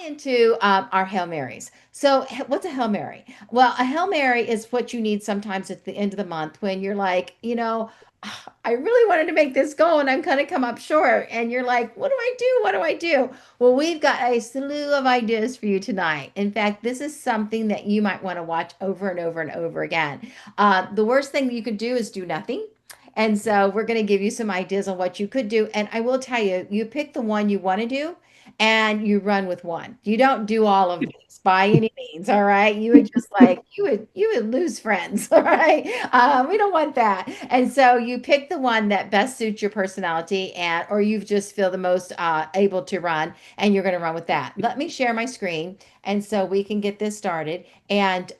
into our Hail Marys. So, what's a Hail Mary? Well, a Hail Mary is what you need sometimes at the end of the month when you're like, I really wanted to make this goal and I'm going to come up short. And you're like, what do I do? What do I do? Well, we've got a slew of ideas for you tonight. In fact, this is something that you might want to watch over and over and over again. The worst thing that you could do is do nothing. And so we're going to give you some ideas on what you could do. And I will tell you, you pick the one you want to do and you run with one. You don't do all of these by any means. All right. You would just like, you would lose friends. All right. We don't want that. And so you pick the one that best suits your personality and, or you just feel the most able to run and you're going to run with that. Let me share my screen. And so we can get this started. And,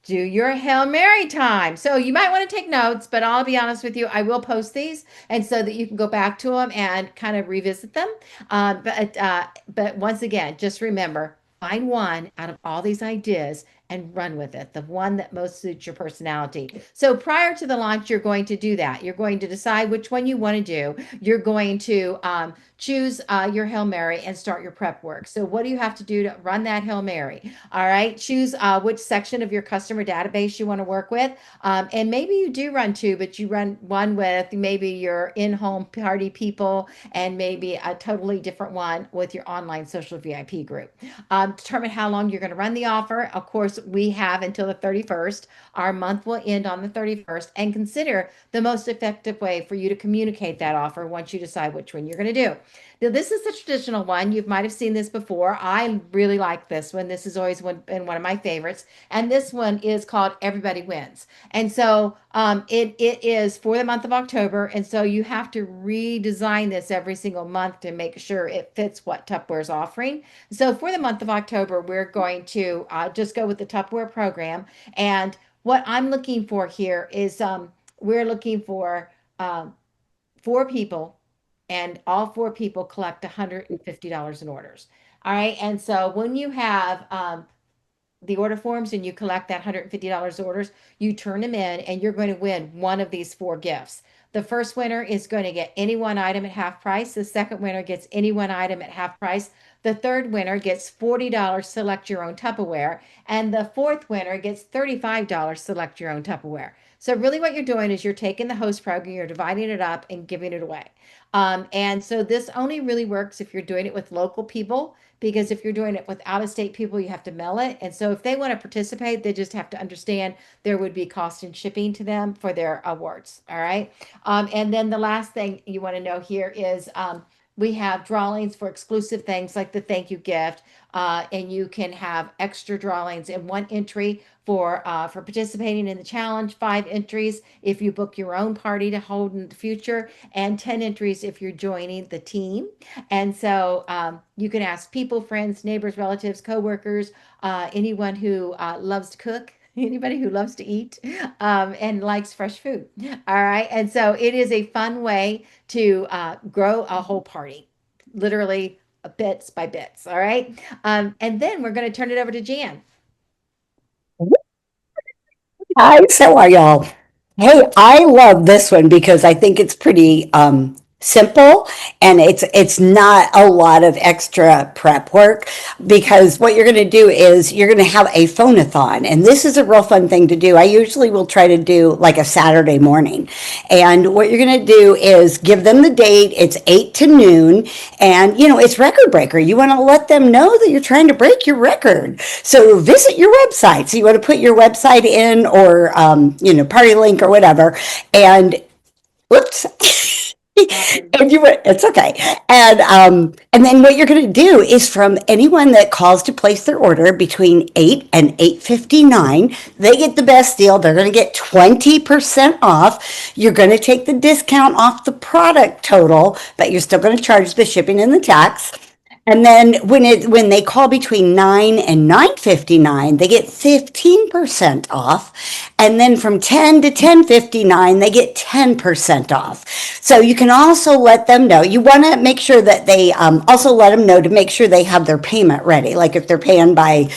do your Hail Mary time. So you might want to take notes, but I'll be honest with you, I will post these and so that you can go back to them and kind of revisit them. But once again, just remember, find one out of all these ideas and run with it, the one that most suits your personality. So prior to the launch, you're going to do that. You're going to decide which one you want to do. You're going to choose your Hail Mary and start your prep work. So what do you have to do to run that Hail Mary? All right, choose which section of your customer database you want to work with. And maybe you do run two, but you run one with maybe your in-home party people and maybe a totally different one with your online social VIP group. Determine how long you're going to run the offer. Of course, we have until the 31st. Our month will end on the 31st. And consider the most effective way for you to communicate that offer once you decide which one you're going to do. Now, this is the traditional one. You might have seen this before. I really like this one. This has always been one of my favorites. And this one is called Everybody Wins. And so it is for the month of October. And so you have to redesign this every single month to make sure it fits what Tupperware is offering. So for the month of October, we're going to just go with the Tupperware program. And what I'm looking for here is we're looking for four people and all four people collect $150 in orders. All right. And so when you have the order forms and you collect that $150 orders, you turn them in and you're going to win one of these four gifts. The first winner is going to get any one item at half price. The second winner gets any one item at half price. The third winner gets $40 select your own Tupperware. And the fourth winner gets $35 select your own Tupperware. So really what you're doing is you're taking the host program, you're dividing it up and giving it away. And so this only really works if you're doing it with local people, because if you're doing it with out of state people, you have to mail it. And so if they want to participate, they just have to understand there would be cost in shipping to them for their awards. All right. And then the last thing you want to know here is we have drawings for exclusive things like the thank you gift, and you can have extra drawings in one entry for participating in the challenge, 5 entries if you book your own party to hold in the future, and 10 entries if you're joining the team. And so you can ask people, friends, neighbors, relatives, coworkers, anyone who loves to cook. Anybody who loves to eat and likes fresh food. All right. And so it is a fun way to grow a whole party, literally bits by bits. All right. And then we're going to turn it over to Jan. Hi, how are y'all? Hey, I love this one because I think it's pretty simple and it's not a lot of extra prep work because what you're going to do is you're going to have a phone-a-thon, and this is a real fun thing to do. I usually will try to do like a Saturday morning, and what you're going to do is give them the date. It's 8 to noon, and it's record breaker. You want to let them know that you're trying to break your record. So visit your website. So you want to put your website in, or party link or whatever, and whoops. Sorry. And it's okay. And then what you're going to do is, from anyone that calls to place their order between 8 and 8:59, they get the best deal. They're going to get 20% off. You're going to take the discount off the product total, but you're still going to charge the shipping and the tax. And then when they call between 9 and 9:59, they get 15% off. And then from 10 to 10:59, they get 10% off. So you can also let them know. You want to make sure that they also let them know to make sure they have their payment ready. Like if they're paying by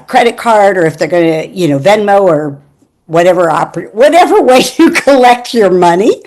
credit card, or if they're going to, Venmo or whatever way you collect your money.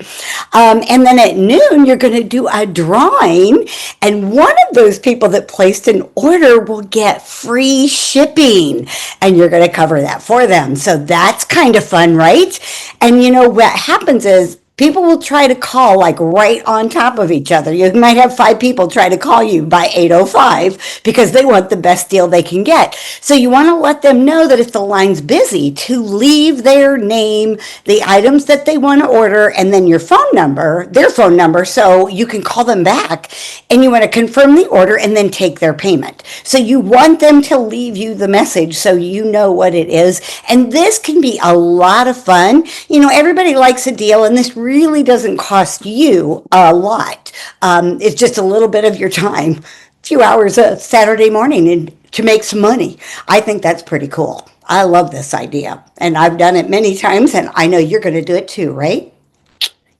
And then at noon, you're going to do a drawing, and one of those people that placed an order will get free shipping, and you're going to cover that for them. So that's kind of fun, right? And you know what happens is people will try to call like right on top of each other. You might have five people try to call you by 8:05 because they want the best deal they can get. So you want to let them know that if the line's busy, to leave their name, the items that they want to order, and then your phone number, their phone number, so you can call them back, and you want to confirm the order and then take their payment. So you want them to leave you the message so you know what it is. And this can be a lot of fun. You know, everybody likes a deal, and this really doesn't cost you a lot. It's just a little bit of your time, a few hours a Saturday morning and to make some money. I think that's pretty cool. I love this idea. And I've done it many times, and I know you're going to do it too, right?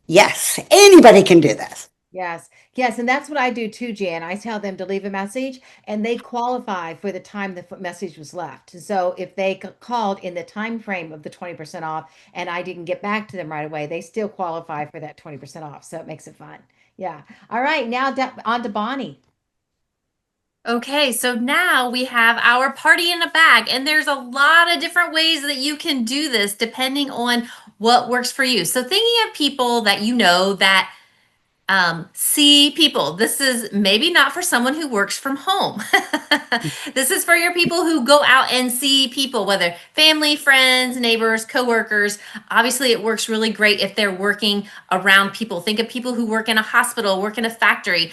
Yes, anybody can do this. Yes, yes, and that's what I do too, Jan. I tell them to leave a message, and they qualify for the time the message was left. And so if they called in the time frame of the 20% off, and I didn't get back to them right away, they still qualify for that 20% off. So it makes it fun. Yeah. All right, now on to Bonnie. Okay, so now we have our party in a bag, and there's a lot of different ways that you can do this depending on what works for you. So, thinking of people that you know that see people. This is maybe not for someone who works from home. This is for your people who go out and see people, whether family, friends, neighbors, coworkers. Obviously, it works really great if they're working around people. Think of people who work in a hospital, work in a factory,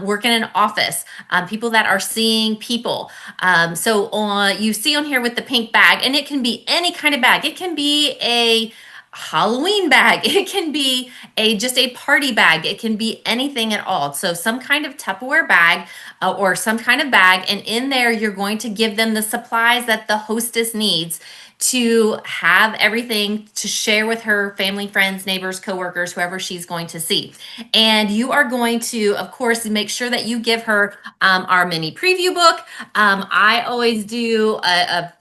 work in an office, people that are seeing people. You see on here with the pink bag, and it can be any kind of bag. It can be a Halloween bag. It can be a just a party bag. It can be anything at all. So some kind of Tupperware bag or some kind of bag, and in there you're going to give them the supplies that the hostess needs to have everything to share with her family, friends, neighbors, coworkers, whoever she's going to see. And you are going to, of course, make sure that you give her our mini preview book. I always do a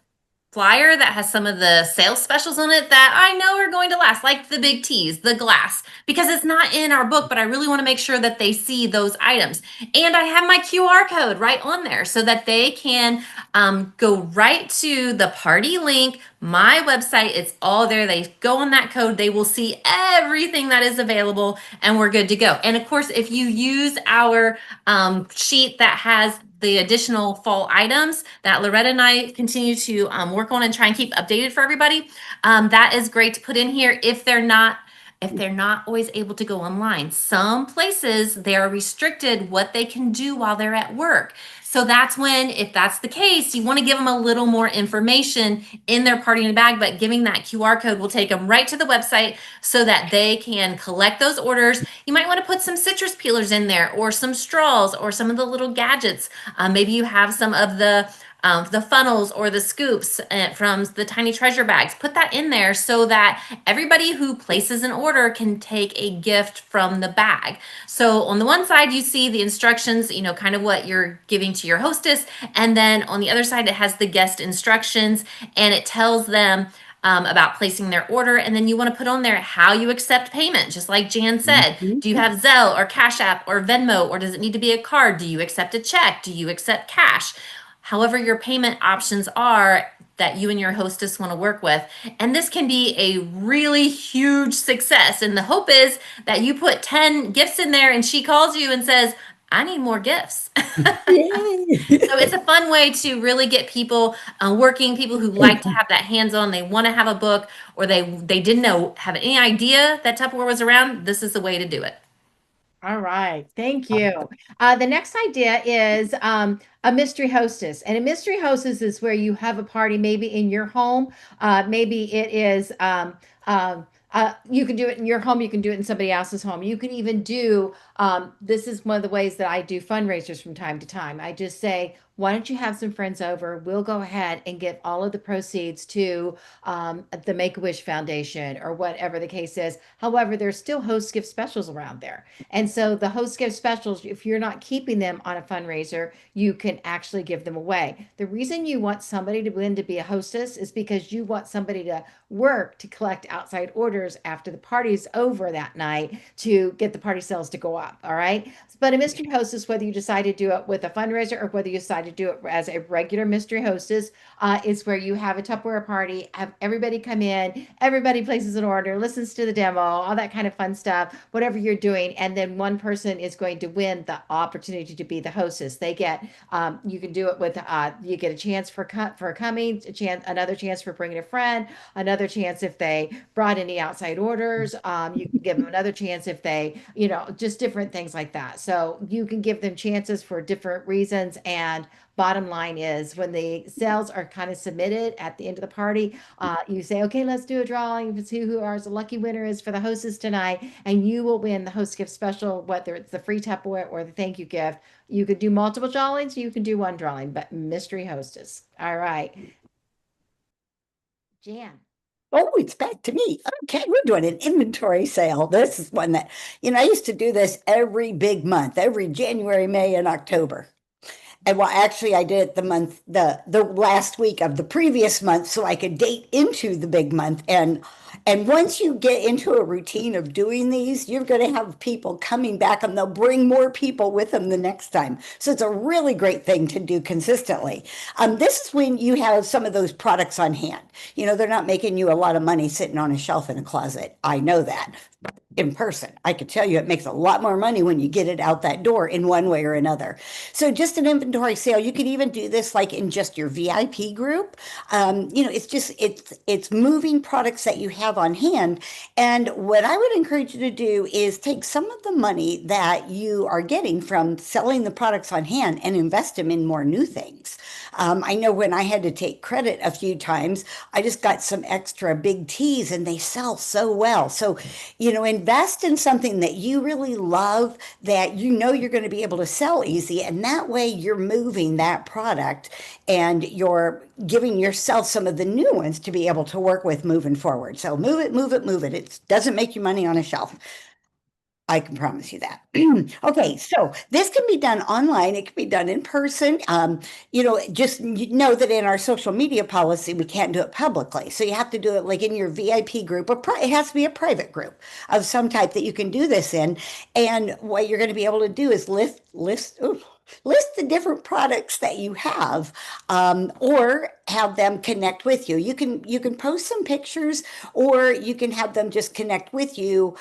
flyer that has some of the sales specials on it that I know are going to last, like the big teas, the glass, because it's not in our book, but I really want to make sure that they see those items. And I have my QR code right on there so that they can go right to the party link, my website. It's all there. They go on that code, they will see everything that is available, and we're good to go. And of course, if you use our sheet that has the additional fall items that Loretta and I continue to work on and try and keep updated for everybody. That is great to put in here if they're not always able to go online. Some places they are restricted what they can do while they're at work. So that's when, if that's the case, you want to give them a little more information in their party in a bag, but giving that QR code will take them right to the website so that they can collect those orders. You might want to put some citrus peelers in there or some straws or some of the little gadgets. Maybe you have some of the funnels or the scoops from the tiny treasure bags. Put that in there so that everybody who places an order can take a gift from the bag. So on the one side, you see the instructions, you know, kind of what you're giving to your hostess. And then on the other side, it has the guest instructions, and it tells them about placing their order. And then you want to put on there how you accept payment, just like Jan said. Mhm. Do you have Zelle or Cash App or Venmo, or does it need to be a card? Do you accept a check? Do you accept cash? However, your payment options are that you and your hostess want to work with. And this can be a really huge success. And the hope is that you put 10 gifts in there and she calls you and says, I need more gifts. So Yay. it's a fun way to really get people working, people who like to have that hands-on, they want to have a book, or they didn't know, have any idea that Tupperware was around. This is the way to do it. All right, thank you. The next idea is a mystery hostess. And a mystery hostess is where you have a party maybe in your home. Maybe it is, you can do it in your home, you can do it in somebody else's home. You can even do, this is one of the ways that I do fundraisers from time to time. I just say, Why don't you have some friends over? We'll go ahead and give all of the proceeds to the Make-A-Wish Foundation or whatever the case is. However, there's still host gift specials around there. And so the host gift specials, if you're not keeping them on a fundraiser, you can actually give them away. The reason you want somebody to win to be a hostess is because you want somebody to work to collect outside orders after the party's over that night to get the party sales to go up. All right. But a mystery hostess, whether you decide to do it with a fundraiser or whether you decide to do it as a regular mystery hostess, is where you have a Tupperware party, have everybody come in, everybody places an order, listens to the demo, all that kind of fun stuff, whatever you're doing. And then one person is going to win the opportunity to be the hostess. They get, you can do it with, you get a chance for coming, a chance, another chance for bringing a friend, another chance if they brought any outside orders. You can give them another chance if they, just different things like that. So you can give them chances for different reasons. And bottom line is when the sales are kind of submitted at the end of the party, you say, okay, let's do a drawing to see who our lucky winner is for the hostess tonight. And you will win the host gift special, whether it's the free Tupperware or the thank you gift. You could do multiple drawings, you can do one drawing, but mystery hostess. All right. Jan. Oh, it's back to me. Okay, we're doing an inventory sale. This is one that, I used to do this every big month, every January, May, and October. And well, actually, I did it the last week of the previous month, so I could date into the big month. And once you get into a routine of doing these, you're going to have people coming back, and they'll bring more people with them the next time. So it's a really great thing to do consistently. This is when you have some of those products on hand. They're not making you a lot of money sitting on a shelf in a closet. I know that in person. I could tell you it makes a lot more money when you get it out that door in one way or another. So just an inventory sale. You could even do this like in just your VIP group. It's moving products that you have on hand. And what I would encourage you to do is take some of the money that you are getting from selling the products on hand and invest them in more new things. I know when I had to take credit a few times, I just got some extra big teas and they sell so well. So, invest in something that you really love that you're going to be able to sell easy. And that way you're moving that product and you're giving yourself some of the new ones to be able to work with moving forward. So move it, move it, move it. It doesn't make you money on a shelf. I can promise you that. Okay, so this can be done online. It can be done in person. Just know that in our social media policy, we can't do it publicly. So you have to do it like in your VIP group. It has to be a private group of some type that you can do this in. And what you're going to be able to do is list the different products that you have, or have them connect with you. You can post some pictures, or you can have them just connect with you.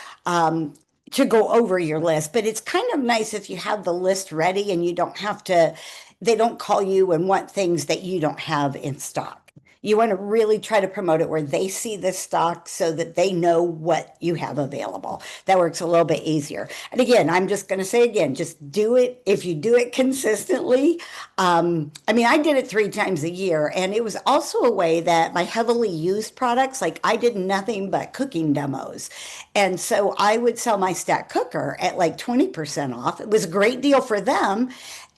To go over your list, but it's kind of nice if you have the list ready and they don't call you and want things that you don't have in stock. You want to really try to promote it where they see the stock so that they know what you have available. That works a little bit easier. And again, I'm just going to say again, just do it. If you do it consistently, I did it 3 times a year, and it was also a way that my heavily used products, like I did nothing but cooking demos. And so I would sell my stack cooker at like 20% off. It was a great deal for them,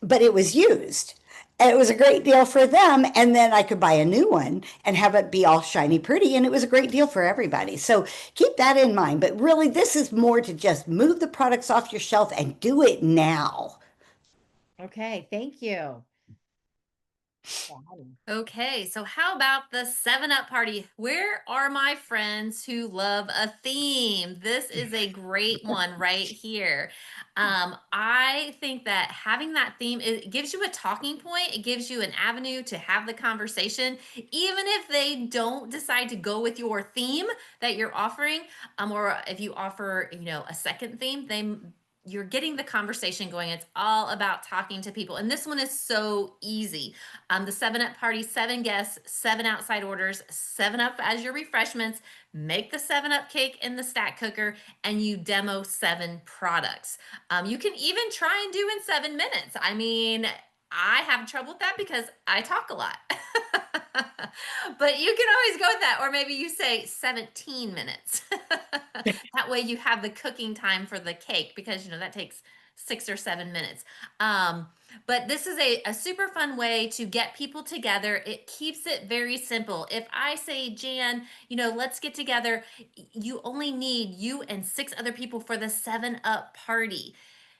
but it was used. And it was a great deal for them. And then I could buy a new one and have it be all shiny pretty. And it was a great deal for everybody. So keep that in mind. But really, this is more to just move the products off your shelf and do it now. Okay, thank you. Okay, so how about the 7 Up party? Where are my friends who love a theme? This is a great one right here. I think that having that theme, it gives you a talking point. It gives you an avenue to have the conversation, even if they don't decide to go with your theme that you're offering, or if you offer, a second theme, you're getting the conversation going. It's all about talking to people. And this one is so easy. The 7 Up party, 7 guests, 7 outside orders, 7 Up as your refreshments. Make the 7 Up cake in the stack cooker, and you demo 7 products. You can even try and do in 7 minutes. I have trouble with that because I talk a lot. But you can always go with that. Or maybe you say 17 minutes. That way you have the cooking time for the cake because, that takes 6 or 7 minutes. Um, but this is a super fun way to get people together. It keeps it very simple. If I say, Jan, let's get together, you only need you and 6 other people for the 7 Up party.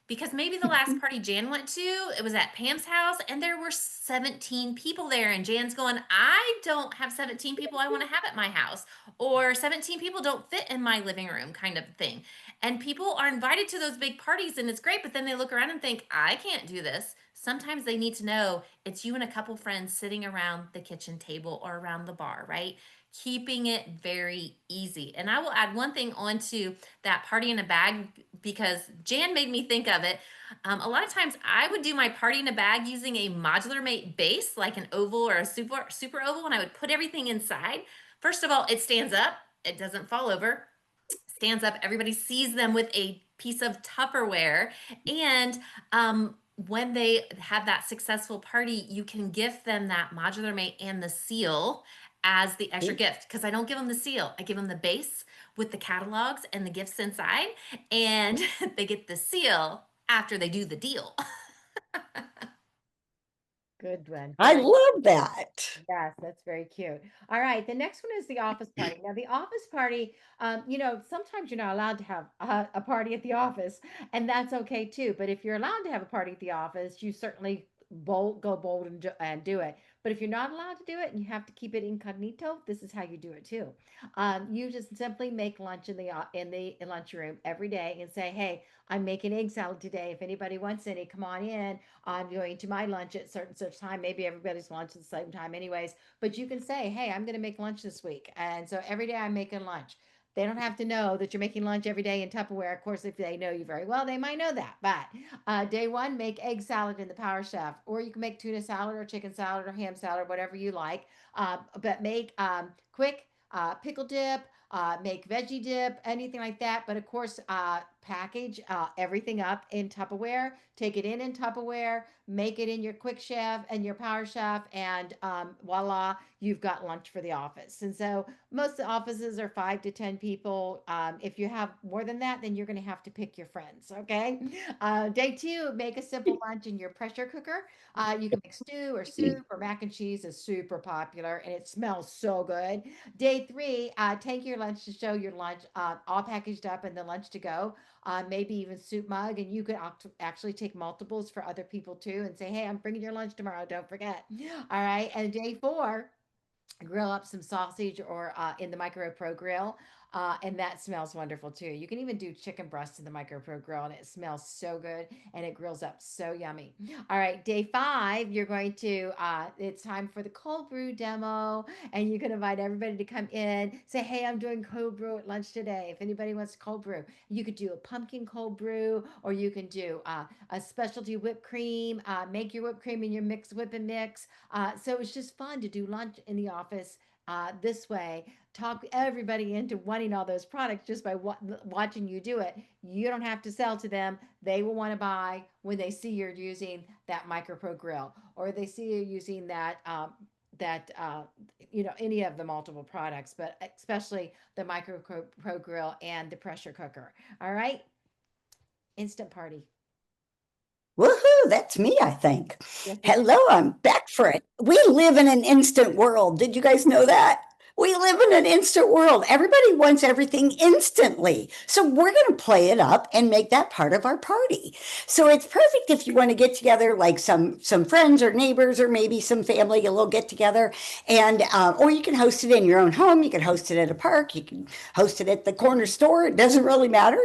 Because maybe the last party Jan went to, it was at Pam's house, and there were 17 people there. And Jan's going, I don't have 17 people I want to have at my house, or 17 people don't fit in my living room, kind of thing. And people are invited to those big parties, and it's great, but then they look around and think, I can't do this. Sometimes they need to know it's you and a couple friends sitting around the kitchen table or around the bar, right? Keeping it very easy. And I will add one thing onto that party in a bag because Jan made me think of it. A lot of times I would do my party in a bag using a modular mate base, like an oval or a super oval, and I would put everything inside. First of all, it stands up, it doesn't fall over, stands up. Everybody sees them with a piece of Tupperware. And when they have that successful party, you can gift them that modular mate and the seal as the extra gift. Because I don't give them the seal, I give them the base with the catalogs and the gifts inside. And they get the seal after they do the deal. Good one. I Good. love that. Yes, that's very cute. All right, the next one is the office party. Now, the office party, sometimes you're not allowed to have a party at the office, and that's okay too. But if you're allowed to have a party at the office, you certainly go bold and do it. But if you're not allowed to do it and you have to keep it incognito, this is how you do it too. You just simply make lunch in the lunchroom every day and say, "Hey, I'm making egg salad today. If anybody wants any, come on in. I'm going to my lunch at certain such time. Maybe everybody's lunch at the same time, anyways. But you can say, hey, I'm going to make lunch this week. And so every day I'm making lunch. They don't have to know that you're making lunch every day in Tupperware. Of course, if they know you very well, they might know that. But day one, make egg salad in the Power Chef, or you can make tuna salad or chicken salad or ham salad, whatever you like. But make quick pickle dip, make veggie dip, anything like that. But of course, package everything up in Tupperware, take it in Tupperware, make it in your quick chef and your power chef, and voila, you've got lunch for the office. And so most of the offices are 5 to 10 people. If you have more than that, then you're going to have to pick your friends. Okay. Day two, make a simple lunch in your pressure cooker. You can make stew or soup or mac and cheese is super popular and it smells so good. Day three, take your lunch to show your lunch all packaged up and the lunch to go. Maybe even soup mug, and you could actually take multiples for other people too, and say, "Hey, I'm bringing your lunch tomorrow. Don't forget." All right, and day four, grill up some sausage or in the micro pro grill, and that smells wonderful too. You can even do chicken breast in the micro pro grill, and it smells so good and it grills up so yummy. All right, day five, you're going to it's time for the cold brew demo, and you can invite everybody to come in. Say, hey, I'm doing cold brew at lunch today. If anybody wants cold brew, you could do a pumpkin cold brew, or you can do a specialty whipped cream. Make your whipped cream in your whip and mix. So it's just fun to do lunch in the office this way. Talk everybody into wanting all those products just by watching you do it. You don't have to sell to them. They will want to buy when they see you're using that MicroPro grill, or they see you using any of the multiple products, but especially the MicroPro grill and the pressure cooker. All right, instant party. Woohoo, that's me, I think. Yes, it is. Hello, I'm back for it. We live in an instant world. Did you guys know that? We live in an instant world. Everybody wants everything instantly. So we're going to play it up and make that part of our party. So it's perfect if you want to get together, like some friends or neighbors or maybe some family, a little get together, and or you can host it in your own home. You can host it at a park. You can host it at the corner store. It doesn't really matter.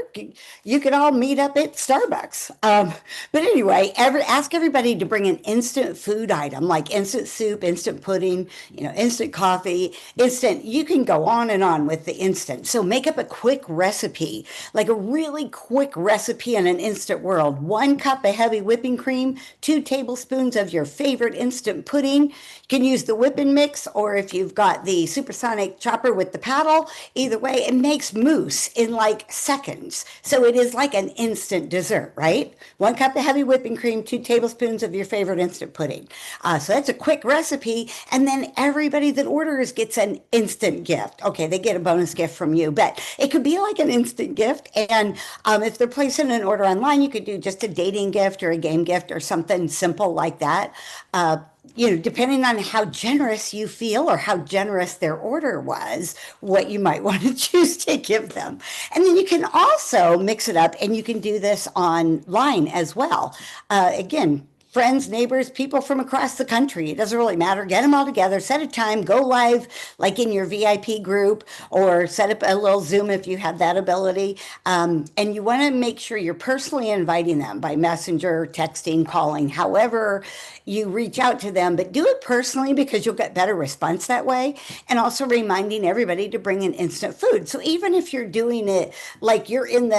You can all meet up at Starbucks. But anyway, ask everybody to bring an instant food item like instant soup, instant pudding, instant coffee, instant. You can go on and on with the instant. So make up a quick recipe, like a really quick recipe in an instant world. 1 cup of heavy whipping cream, 2 tablespoons of your favorite instant pudding. You can use the whipping mix, or if you've got the supersonic chopper with the paddle, either way, it makes mousse in like seconds. So it is like an instant dessert, right? 1 cup of heavy whipping cream, 2 tablespoons of your favorite instant pudding. So that's a quick recipe. And then everybody that orders gets an instant gift. Okay, they get a bonus gift from you, but it could be like an instant gift. And if they're placing an order online, you could do just a dating gift or a game gift or something simple like that. Uh, depending on how generous you feel or how generous their order was, what you might want to choose to give them. And then you can also mix it up and you can do this online as well. Again, friends, neighbors, people from across the country. It doesn't really matter. Get them all together, set a time, go live like in your VIP group, or set up a little Zoom if you have that ability. And you want to make sure you're personally inviting them by messenger, texting, calling, however you reach out to them, but do it personally because you'll get better response that way. And also reminding everybody to bring in instant food. So even if you're doing it like you're in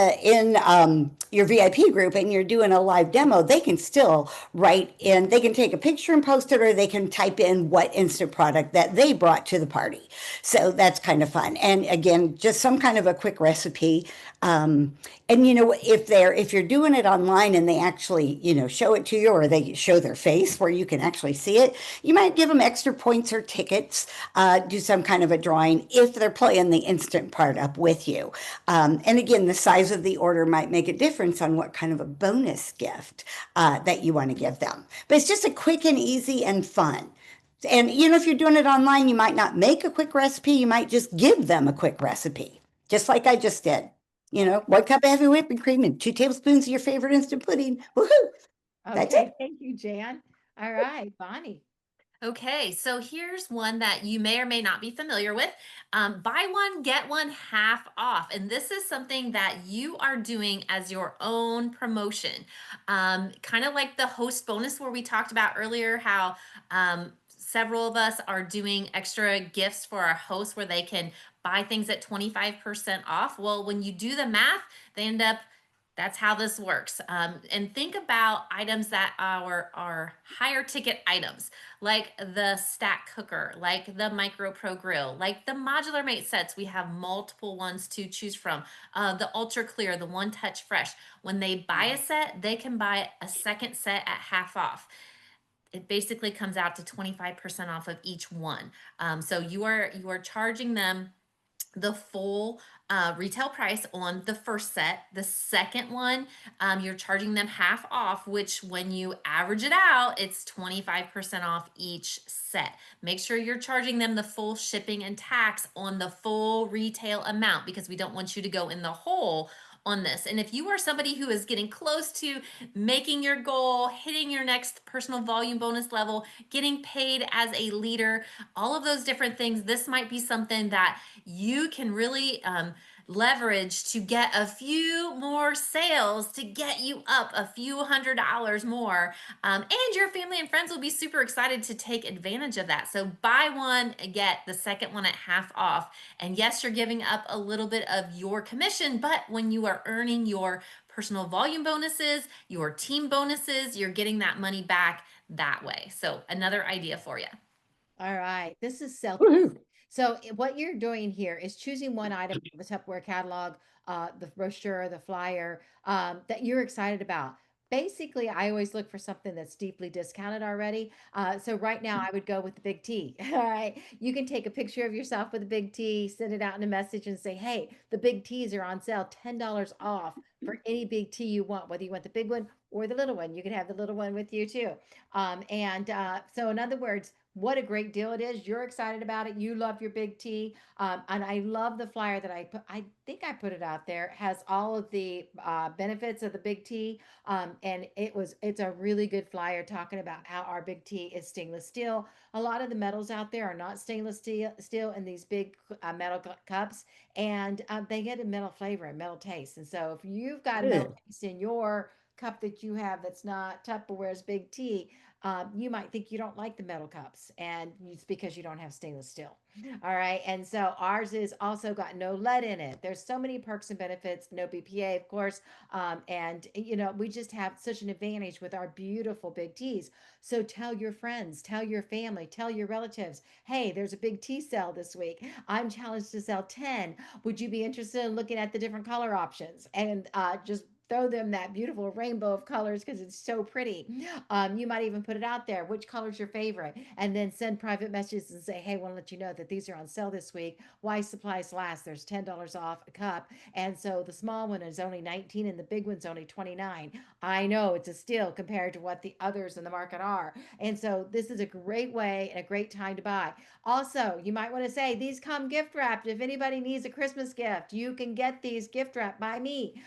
your VIP group and you're doing a live demo, they can still write in, they can take a picture and post it, or they can type in what instant product that they brought to the party. So that's kind of fun. And again, just some kind of a quick recipe. Um, and if you're doing it online and they actually show it to you, or they show their face where you can actually see it, you might give them extra points or tickets. Do some kind of a drawing if they're playing the instant part up with you. And again, the size of the order might make a difference on what kind of a bonus gift that you want to give them. But it's just a quick and easy and fun. And if you're doing it online, you might not make a quick recipe. You might just give them a quick recipe, just like I just did. 1 cup of heavy whipping cream and 2 tablespoons of your favorite instant pudding. Woohoo! That's Okay, it. thank you, Jan. All right, Bonnie. Okay, so here's one that you may or may not be familiar with. Buy one, get one half off. And this is something that you are doing as your own promotion. Kind of like the host bonus where we talked about earlier, how several of us are doing extra gifts for our hosts where they can buy things at 25% off. Well, when you do the math, they end up that's how this works. And think about items that are higher ticket items, like the stack cooker, like the Micro Pro grill, like the modular mate sets. We have multiple ones to choose from. The Ultra Clear, the One Touch Fresh. When they buy a set, they can buy a second set at half off. It basically comes out to 25% off of each one. So you are charging them the full retail price on the first set. The second one, you're charging them half off, which when you average it out, it's 25% off each set. Make sure you're charging them the full shipping and tax on the full retail amount because we don't want you to go in the hole on this. And if you are somebody who is getting close to making your goal, hitting your next personal volume bonus level, getting paid as a leader, all of those different things, this might be something that you can really leverage to get a few more sales to get you up a few $100s more. And your family and friends will be super excited to take advantage of that. So buy one, get the second one at half off. And yes, you're giving up a little bit of your commission, but when you are earning your personal volume bonuses, your team bonuses, you're getting that money back that way. So another idea for you. All right, this is self. Woohoo! So what you're doing here is choosing one item from the Tupperware catalog, the brochure, the flyer, that you're excited about. Basically, I always look for something that's deeply discounted already. So right now, I would go with the big T. All right, you can take a picture of yourself with a big T, send it out in a message, and say, "Hey, the big T's are on sale, $10 off for any big T you want, whether you want the big one or the little one. You can have the little one with you too." So, in other words, what a great deal it is. You're excited about it. You love your big T. And I love the flyer that I put. I think I put it out there. It has all of the benefits of the big T. And it's a really good flyer talking about how our big T is stainless steel. A lot of the metals out there are not stainless steel in these big metal cups. And they get a metal flavor and metal taste. And so if you've got a metal Good. taste in your cup that you have that's not Tupperware's big T, you might think you don't like the metal cups, and it's because you don't have stainless steel. All right. And so ours is also got no lead in it. There's so many perks and benefits, no BPA, of course. We just have such an advantage with our beautiful big teas. So tell your friends, tell your family, tell your relatives, hey, there's a big tea sale this week. I'm challenged to sell 10. Would you be interested in looking at the different color options? And just throw them that beautiful rainbow of colors because it's so pretty. You might even put it out there. Which color's your favorite? And then send private messages and say, hey, want to let you know that these are on sale this week. Why supplies last? There's $10 off a cup. And so the small one is only 19 and the big one's only 29. I know it's a steal compared to what the others in the market are. And so this is a great way and a great time to buy. Also, you might want to say these come gift wrapped. If anybody needs a Christmas gift, you can get these gift wrapped by me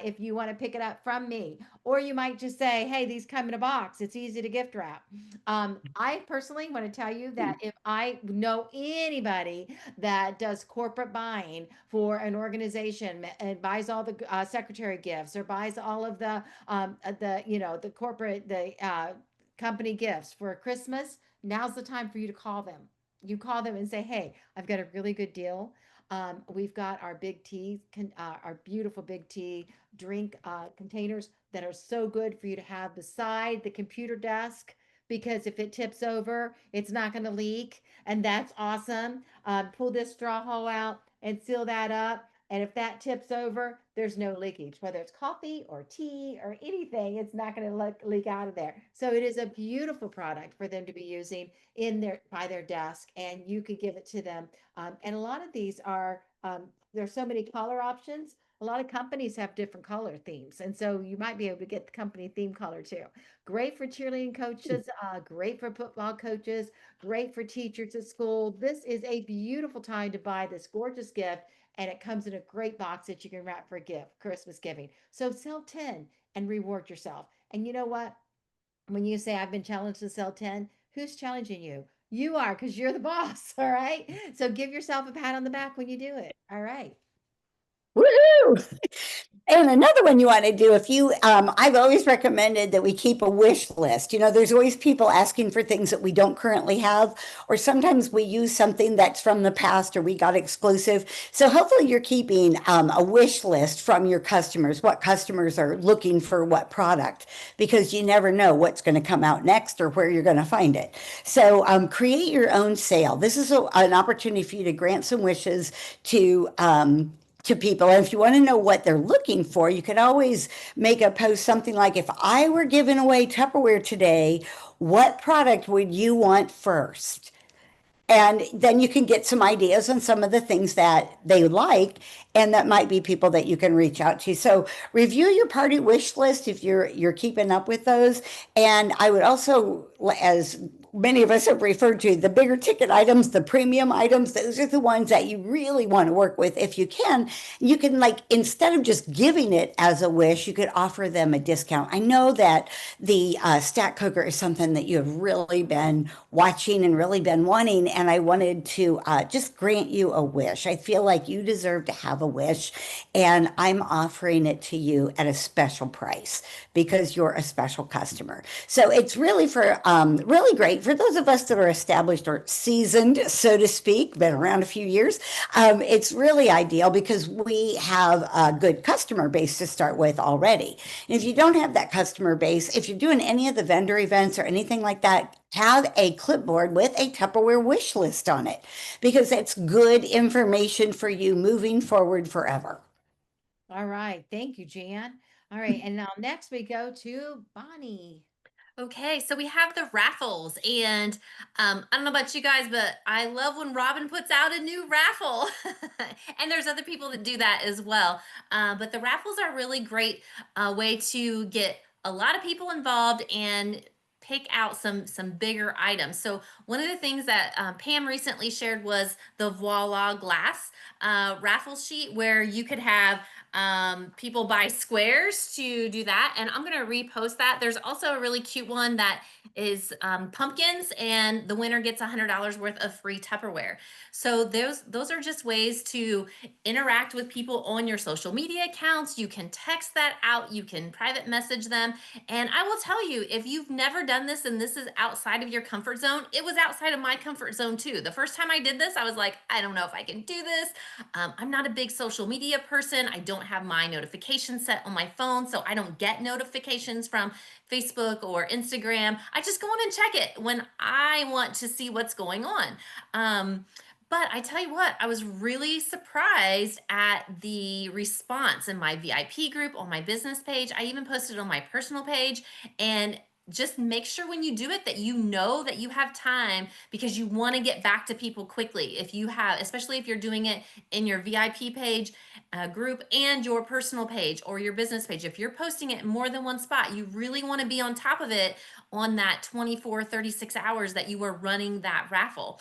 if you want to pick it up from me. Or you might just say, hey, these come in a box. It's easy to gift wrap. I personally want to tell you that if I know anybody that does corporate buying for an organization and buys all the secretary gifts or buys all of the the corporate the company gifts for Christmas, now's the time for you to call them. You call them and say, "Hey, I've got a really good deal. We've got our big tea, our beautiful big tea drink containers that are so good for you to have beside the computer desk because if it tips over, it's not going to leak, and that's awesome. Pull this straw hole out and seal that up. And if that tips over, there's no leakage, whether it's coffee or tea or anything, it's not going to leak out of there. So it is a beautiful product for them to be using in their by their desk, and you could give it to them. And a lot of these are there's so many color options. A lot of companies have different color themes, and so you might be able to get the company theme color too. Great for cheerleading coaches, great for football coaches, great for teachers at school. This is a beautiful time to buy this gorgeous gift, and it comes in a great box that you can wrap for a gift, Christmas giving. So sell 10 and reward yourself. And you know what? When you say I've been challenged to sell 10, who's challenging you? You are because you're the boss. All right. So give yourself a pat on the back when you do it. All right. Woohoo! And another one you want to do if you, I've always recommended that we keep a wish list. You know, there's always people asking for things that we don't currently have, or sometimes we use something that's from the past or we got exclusive. So hopefully you're keeping a wish list from your customers, what customers are looking for what product, because you never know what's going to come out next or where you're going to find it. So create your own sale. This is an opportunity for you to grant some wishes to people. And if you want to know what they're looking for, you can always make a post something like, if I were giving away Tupperware today, what product would you want first? And then you can get some ideas on some of the things that they like, and that might be people that you can reach out to. So review your party wish list if you're keeping up with those. And I would also, as many of us have referred to, the bigger ticket items, the premium items, those are the ones that you really want to work with if you can. You can, like, instead of just giving it as a wish, you could offer them a discount. I know that the stack cooker is something that you have really been watching and really been wanting, and I wanted to just grant you a wish. I feel like you deserve to have a wish, and I'm offering it to you at a special price because you're a special customer. So it's really for really great for those of us that are established or seasoned, so to speak, been around a few years. It's really ideal because we have a good customer base to start with already. And if you don't have that customer base, if you're doing any of the vendor events or anything like that, have a clipboard with a Tupperware wish list on it because it's good information for you moving forward forever. All right. Thank you, Jan. All right. And now next we go to Bonnie. Okay, so we have the raffles, and I don't know about you guys, but I love when Robin puts out a new raffle, and there's other people that do that as well. But the raffles are a really great way to get a lot of people involved and pick out some bigger items. So one of the things that Pam recently shared was the Voila glass raffle sheet, where you could have people buy squares to do that, and I'm gonna repost that. There's also a really cute one that is pumpkins, and the winner gets $100 worth of free Tupperware. So those are just ways to interact with people on your social media accounts. You can text that out, you can private message them, and I will tell you, if you've never done this and this is outside of your comfort zone, it was outside of my comfort zone too. The first time I did this, I was like, I don't know if I can do this. I'm not a big social media person. I don't have my notifications set on my phone, so I don't get notifications from Facebook or Instagram. I just go on and check it when I want to see what's going on. But I tell you what, I was really surprised at the response in my VIP group, on my business page. I even posted on my personal page. And just make sure when you do it that you know that you have time, because you want to get back to people quickly. If you have, especially if you're doing it in your VIP page, group, and your personal page or your business page, if you're posting it in more than one spot, you really want to be on top of it on that 24, 36 hours that you are running that raffle.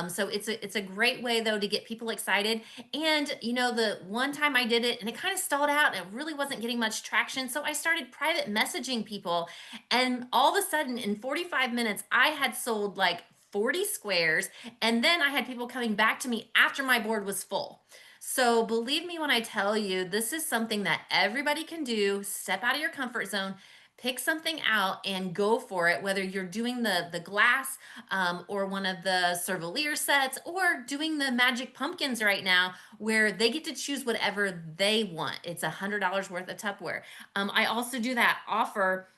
So it's a great way though to get people excited. And the one time I did it and it kind of stalled out and it really wasn't getting much traction. So I started private messaging people, and all of a sudden in 45 minutes, I had sold like 40 squares. And then I had people coming back to me after my board was full. So believe me when I tell you, this is something that everybody can do. Step out of your comfort zone, pick something out and go for it, whether you're doing the glass, or one of the Cervelier sets, or doing the magic pumpkins right now, where they get to choose whatever they want. It's $100 worth of Tupperware. I also do that offer.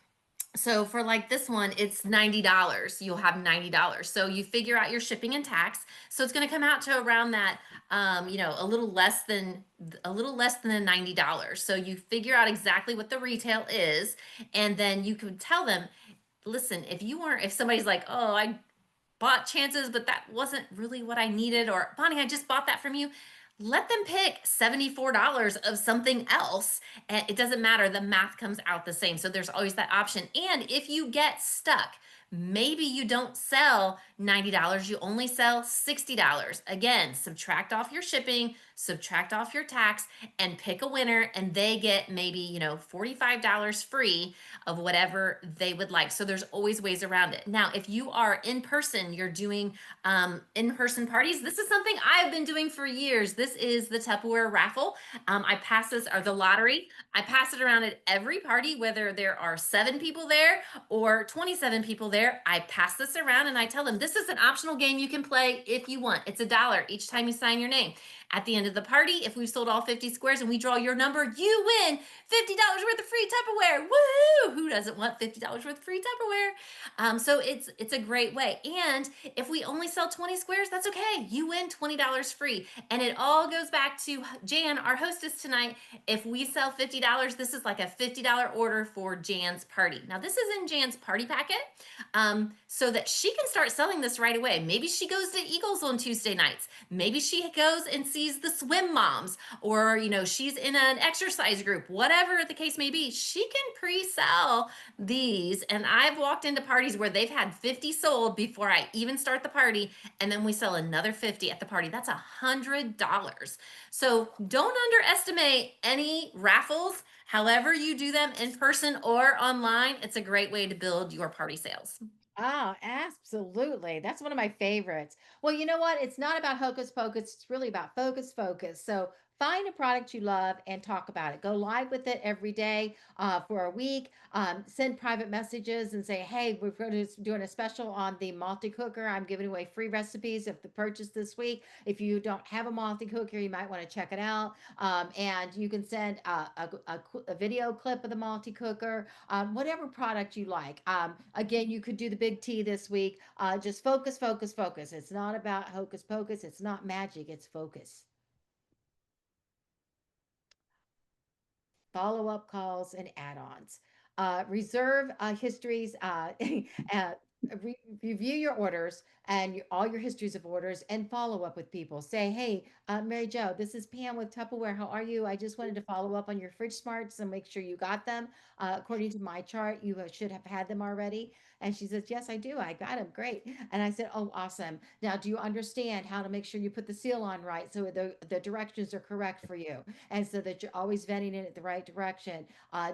So for like this one, it's $90. You'll have $90. So you figure out your shipping and tax. So it's going to come out to around that, a little less than the $90. So you figure out exactly what the retail is, and then you can tell them, listen, if somebody's like, oh, I bought chances, but that wasn't really what I needed, or Bonnie, I just bought that from you. Let them pick $74 of something else. And it doesn't matter. The math comes out the same. So there's always that option. And if you get stuck, maybe you don't sell $90, you only sell $60. Again, subtract off your shipping, subtract off your tax, and pick a winner, and they get maybe, $45 free of whatever they would like. So there's always ways around it. Now, if you are in person, you're doing in person parties, this is something I've been doing for years. This is the Tupperware raffle. I pass this, or the lottery. I pass it around at every party, whether there are 7 people there or 27 people there. I pass this around and I tell them this is an optional game you can play if you want. It's $1 each time you sign your name. At the end of the party, if we've sold all 50 squares and we draw your number, you win $50 worth of free Tupperware. Woohoo! Who doesn't want $50 worth of free Tupperware? So it's a great way. And if we only sell 20 squares, that's okay. You win $20 free. And it all goes back to Jan, our hostess tonight. If we sell $50, this is like a $50 order for Jan's party. Now, this is in Jan's party packet, so that she can start selling this right away. Maybe she goes to Eagles on Tuesday nights. Maybe she goes and sees the swim moms, or, she's in an exercise group, whatever the case may be. She can pre sell these. And I've walked into parties where they've had 50 sold before I even start the party. And then we sell another 50 at the party. That's $100. So don't underestimate any raffles. However, you do them in person or online, it's a great way to build your party sales. Oh, absolutely. That's one of my favorites. Well, you know what? It's not about hocus pocus. It's really about focus, focus. So find a product you love and talk about it. Go live with it every day for a week. Send private messages and say, hey, we're going to doing a special on the multi cooker. I'm giving away free recipes of the purchase this week. If you don't have a multi cooker, you might want to check it out. And you can send a video clip of the multi cooker, whatever product you like. Again, you could do the big T this week. Just focus, focus, focus. It's not about hocus pocus. It's not magic. It's focus. Follow-up calls and add-ons. Reserve histories, uh, review your orders and all your histories of orders, and follow up with people. Say, hey, Mary Jo, this is Pam with Tupperware. How are you? I just wanted to follow up on your fridge smarts and make sure you got them. According to my chart, you should have had them already. And she says, yes, I do. I got them. Great. And I said, oh, awesome. Now, do you understand how to make sure you put the seal on right so the directions are correct for you? And so that you're always venting it the right direction.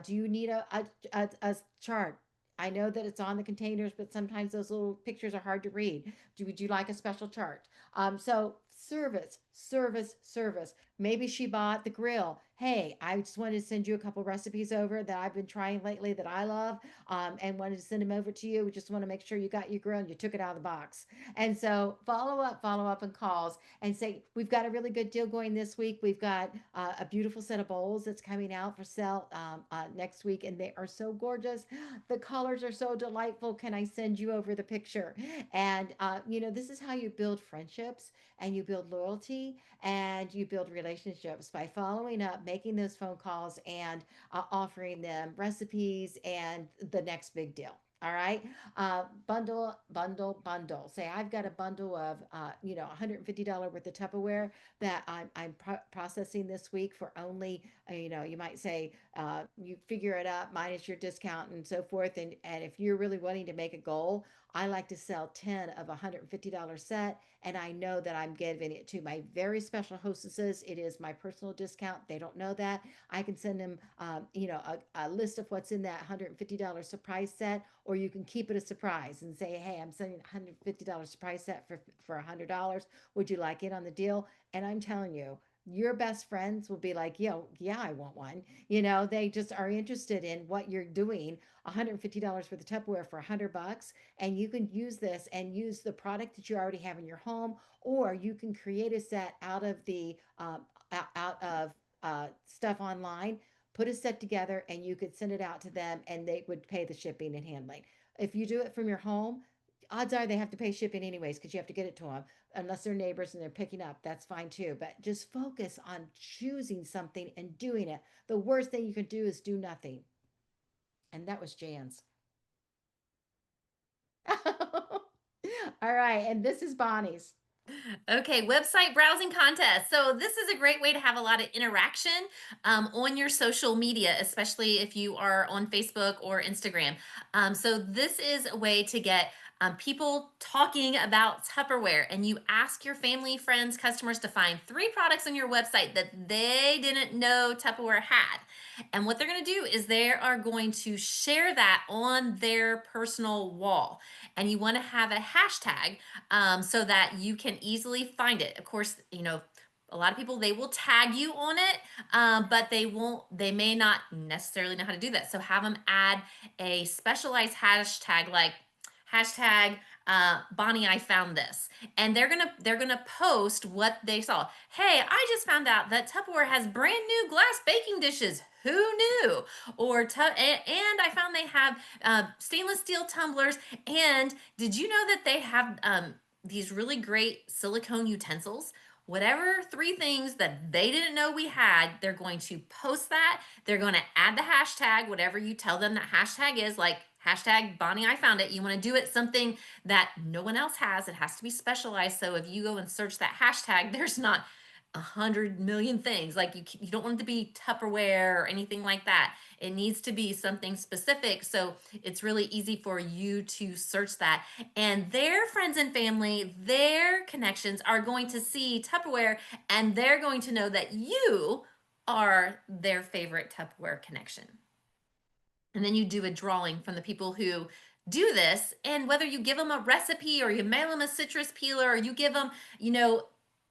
Do you need a chart? I know that it's on the containers, but sometimes those little pictures are hard to read. Would you like a special chart? So service, service, service. Maybe she bought the grill. Hey, I just wanted to send you a couple recipes over that I've been trying lately that I love, and wanted to send them over to you. We just want to make sure you got your grill and you took it out of the box. And so follow up, and calls and say, we've got a really good deal going this week. We've got a beautiful set of bowls that's coming out for sale next week, and they are so gorgeous. The colors are so delightful. Can I send you over the picture? And, this is how you build friendships and you build build loyalty and you build relationships by following up, making those phone calls, and offering them recipes and the next big deal. All right. Bundle, bundle, bundle. Say, I've got a bundle of, $150 worth of Tupperware that I'm processing this week for only, you might say, you figure it up minus your discount and so forth. And if you're really wanting to make a goal, I like to sell 10 of a $150 set. And I know that I'm giving it to my very special hostesses. It is my personal discount. They don't know that. I can send them, a list of what's in that $150 surprise set, or you can keep it a surprise and say, hey, I'm sending a $150 surprise set for $100. Would you like it on the deal? And I'm telling you, your best friends will be like, yo, yeah, I want one. They just are interested in what you're doing. $150 for the Tupperware for $100, and you can use this and use the product that you already have in your home, or you can create a set out of the out of stuff online, put a set together, and you could send it out to them, and they would pay the shipping and handling. If you do it from your home, odds are they have to pay shipping anyways because you have to get it to them, unless they're neighbors and they're picking up. That's fine too. But just focus on choosing something and doing it. The worst thing you can do is do nothing. And that was Jan's. All right. And this is Bonnie's. Okay, website browsing contest. So this is a great way to have a lot of interaction on your social media, especially if you are on Facebook or Instagram. So this is a way to get people talking about Tupperware, and you ask your family, friends, customers to find 3 products on your website that they didn't know Tupperware had. And what they're going to do is they are going to share that on their personal wall. And you want to have a hashtag so that you can easily find it. Of course, a lot of people, they will tag you on it, but they may not necessarily know how to do that. So have them add a specialized hashtag, like hashtag Bonnie, I found this, and they're gonna post what they saw. Hey, I just found out that Tupperware has brand new glass baking dishes. Who knew? And I found they have stainless steel tumblers. And did you know that they have these really great silicone utensils? Whatever 3 things that they didn't know we had, they're going to post that. They're going to add the hashtag, whatever you tell them that hashtag is, like hashtag Bonnie, I found it. You want to do it something that no one else has. It has to be specialized. So if you go and search that hashtag, there's not 100 million things. Like you don't want it to be Tupperware or anything like that. It needs to be something specific. So it's really easy for you to search that. And their friends and family, their connections are going to see Tupperware, and they're going to know that you are their favorite Tupperware connection. And then you do a drawing from the people who do this. And whether you give them a recipe or you mail them a citrus peeler or you give them,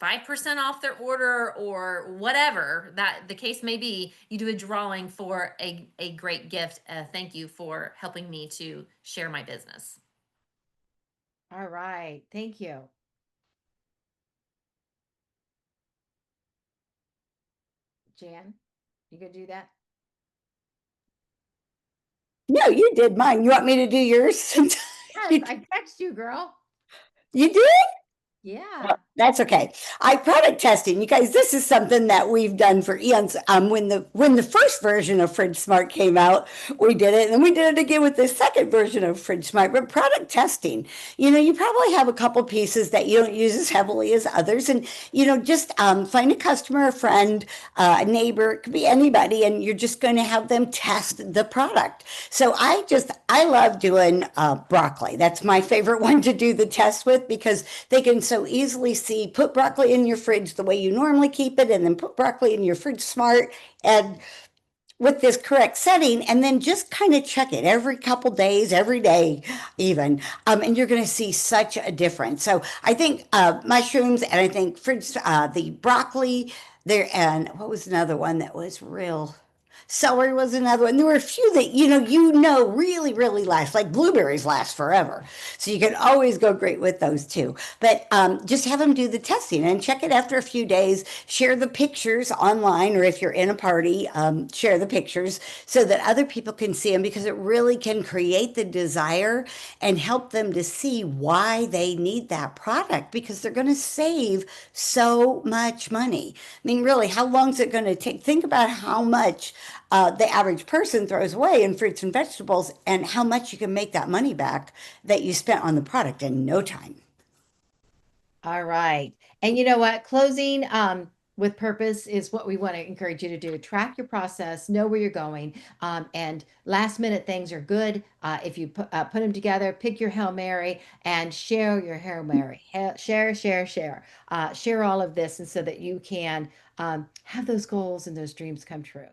5% off their order or whatever that the case may be, you do a drawing for a great gift. Thank you for helping me to share my business. All right. Thank you. Jan, you gonna do that? No, you did mine. You want me to do yours? Yes, you, I text you, girl. you did? Yeah. Well, that's okay. I product testing, you guys. This is something that we've done for eons. When the first version of Fridge Smart came out, we did it, and then we did it again with the second version of Fridge Smart. But product testing, you probably have a couple pieces that you don't use as heavily as others, and just find a customer, a friend, a neighbor. It could be anybody, and you're just going to have them test the product. So I love doing broccoli. That's my favorite one to do the test with because they can so easily see, put broccoli in your fridge the way you normally keep it, and then put broccoli in your Fridge Smart and with this correct setting, and then just kind of check it every couple days, every day even, and you're going to see such a difference. So I think mushrooms, and I think the broccoli there, and what was another one that was real Celery was another one. There were a few that really really last. Like blueberries last forever, so you can always go great with those too. But just have them do the testing and check it after a few days. Share the pictures online, or if you're in a party, share the pictures so that other people can see them, because it really can create the desire and help them to see why they need that product, because they're going to save so much money. I mean, really, how long is it going to take? Think about how much the average person throws away in fruits and vegetables, and how much you can make that money back that you spent on the product in no time. All right. And you know what? Closing with purpose is what we want to encourage you to do. Track your process, know where you're going, and last minute things are good. If you put them together, pick your Hail Mary and share your Hail Mary. Share, share, share. Share all of this, and so that you can have those goals and those dreams come true.